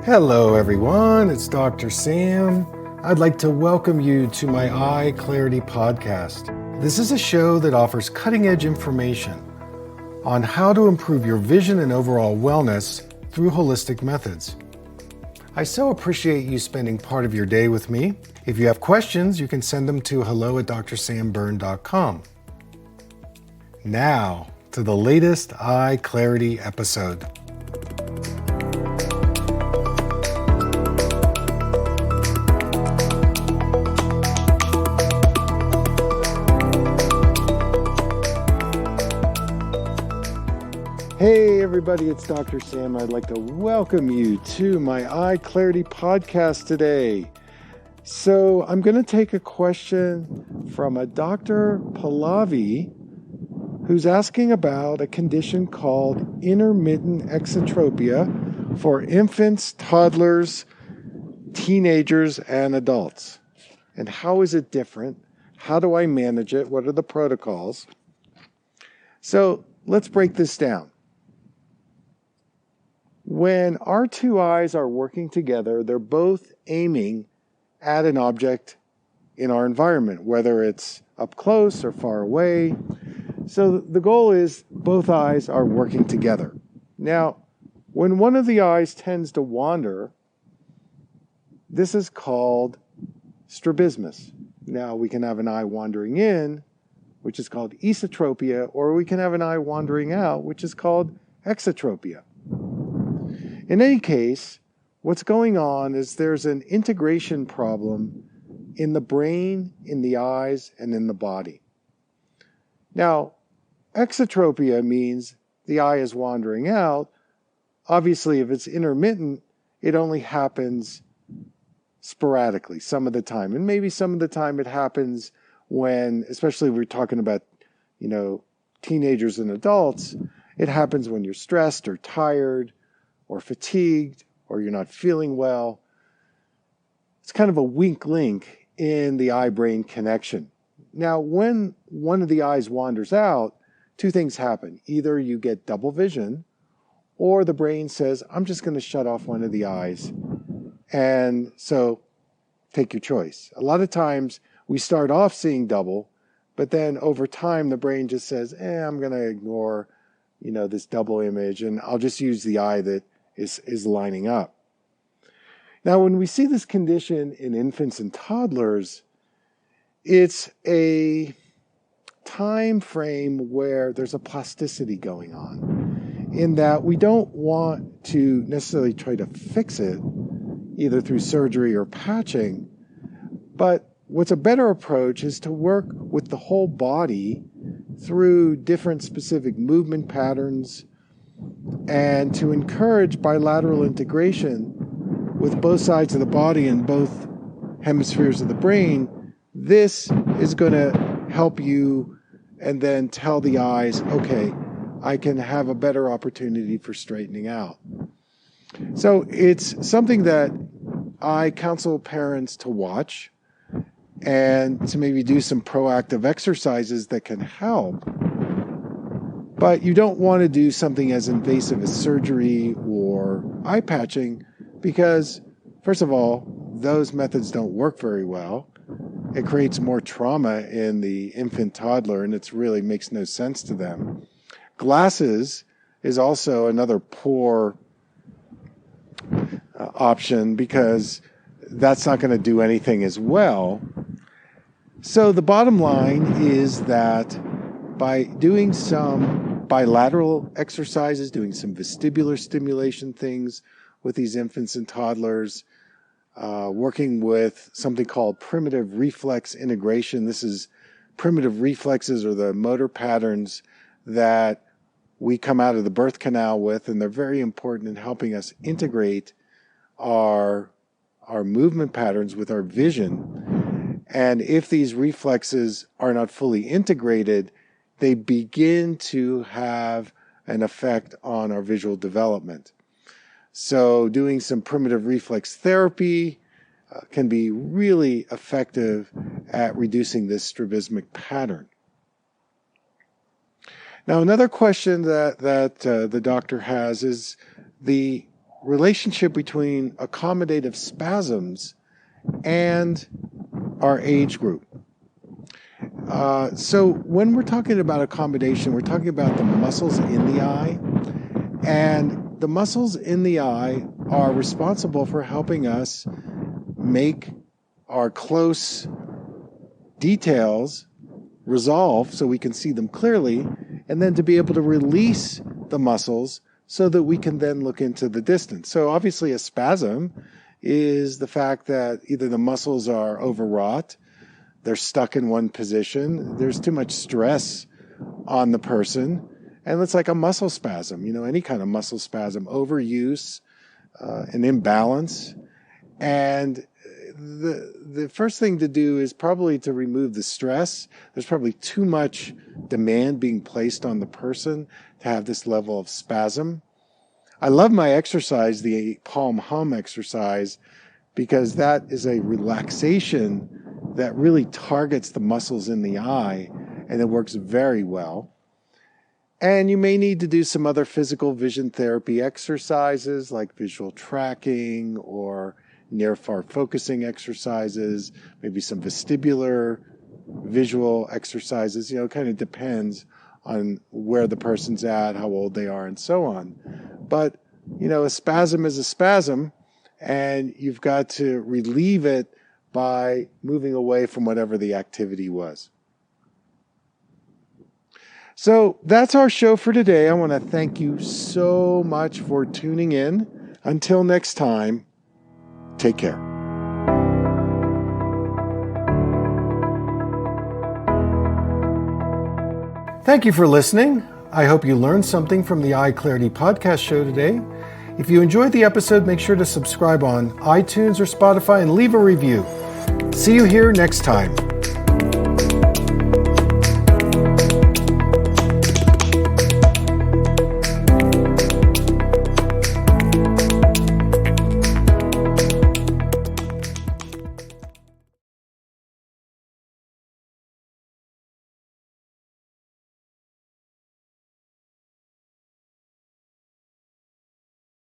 Hello everyone, it's Dr. Sam. I'd like to welcome you to my EyeClarity podcast. This is a show that offers cutting-edge information on how to improve your vision and overall wellness through holistic methods. I so appreciate you spending part of your day with me. If you have questions, you can send them to hello@drsamberne.com. Now, to the latest EyeClarity episode. Hey everybody, it's Dr. Sam. I'd like to welcome you to my EyeClarity podcast today. So I'm going to take a question from a Dr. Pallavi who's asking about a condition called intermittent exotropia for infants, toddlers, teenagers, and adults. And how is it different? How do I manage it? What are the protocols? So let's break this down. When our two eyes are working together, they're both aiming at an object in our environment, whether it's up close or far away. So the goal is both eyes are working together. Now, when one of the eyes tends to wander, this is called strabismus. Now, we can have an eye wandering in, which is called esotropia, or we can have an eye wandering out, which is called exotropia. In any case, what's going on is there's an integration problem in the brain, in the eyes, and in the body. Now, exotropia means the eye is wandering out. Obviously, if it's intermittent, it only happens sporadically, some of the time. And maybe some of the time it happens when, especially if we're talking about, teenagers and adults, it happens when you're stressed or tired, or fatigued, or you're not feeling well. It's kind of a weak link in the eye-brain connection. Now, when one of the eyes wanders out, two things happen. Either you get double vision, or the brain says, I'm just going to shut off one of the eyes. And so, take your choice. A lot of times, we start off seeing double, but then over time, the brain just says, I'm going to ignore, this double image, and I'll just use the eye that is lining up. Now, when we see this condition in infants and toddlers, it's a time frame where there's a plasticity going on, in that we don't want to necessarily try to fix it, either through surgery or patching, but what's a better approach is to work with the whole body through different specific movement patterns, and to encourage bilateral integration with both sides of the body and both hemispheres of the brain. This is going to help you and then tell the eyes, okay, I can have a better opportunity for straightening out. So it's something that I counsel parents to watch and to maybe do some proactive exercises that can help. But you don't want to do something as invasive as surgery or eye patching because, first of all, those methods don't work very well. It creates more trauma in the infant toddler, and it really makes no sense to them. Glasses is also another poor option because that's not going to do anything as well. So the bottom line is that by doing some bilateral exercises, doing some vestibular stimulation things with these infants and toddlers, working with something called primitive reflex integration. This is primitive reflexes or the motor patterns that we come out of the birth canal with, and they're very important in helping us integrate our movement patterns with our vision. And if these reflexes are not fully integrated, they begin to have an effect on our visual development. So doing some primitive reflex therapy can be really effective at reducing this strabismic pattern. Now, another question that the doctor has is the relationship between accommodative spasms and our age group. So when we're talking about accommodation, we're talking about the muscles in the eye. And the muscles in the eye are responsible for helping us make our close details resolve so we can see them clearly, and then to be able to release the muscles so that we can then look into the distance. So obviously a spasm is the fact that either the muscles are overwrought, they're stuck in one position, there's too much stress on the person, and it's like a muscle spasm, any kind of muscle spasm, overuse, an imbalance. And the first thing to do is probably to remove the stress. There's probably too much demand being placed on the person to have this level of spasm. I love my exercise, the palm hum exercise, because that is a relaxation that really targets the muscles in the eye, and it works very well. And you may need to do some other physical vision therapy exercises like visual tracking or near-far focusing exercises, maybe some vestibular visual exercises. It kind of depends on where the person's at, how old they are, and so on. But, a spasm is a spasm, and you've got to relieve it by moving away from whatever the activity was. So that's our show for today. I want to thank you so much for tuning in. Until next time, take care. Thank you for listening. I hope you learned something from the EyeClarity podcast show today. If you enjoyed the episode, make sure to subscribe on iTunes or Spotify and leave a review. See you here next time.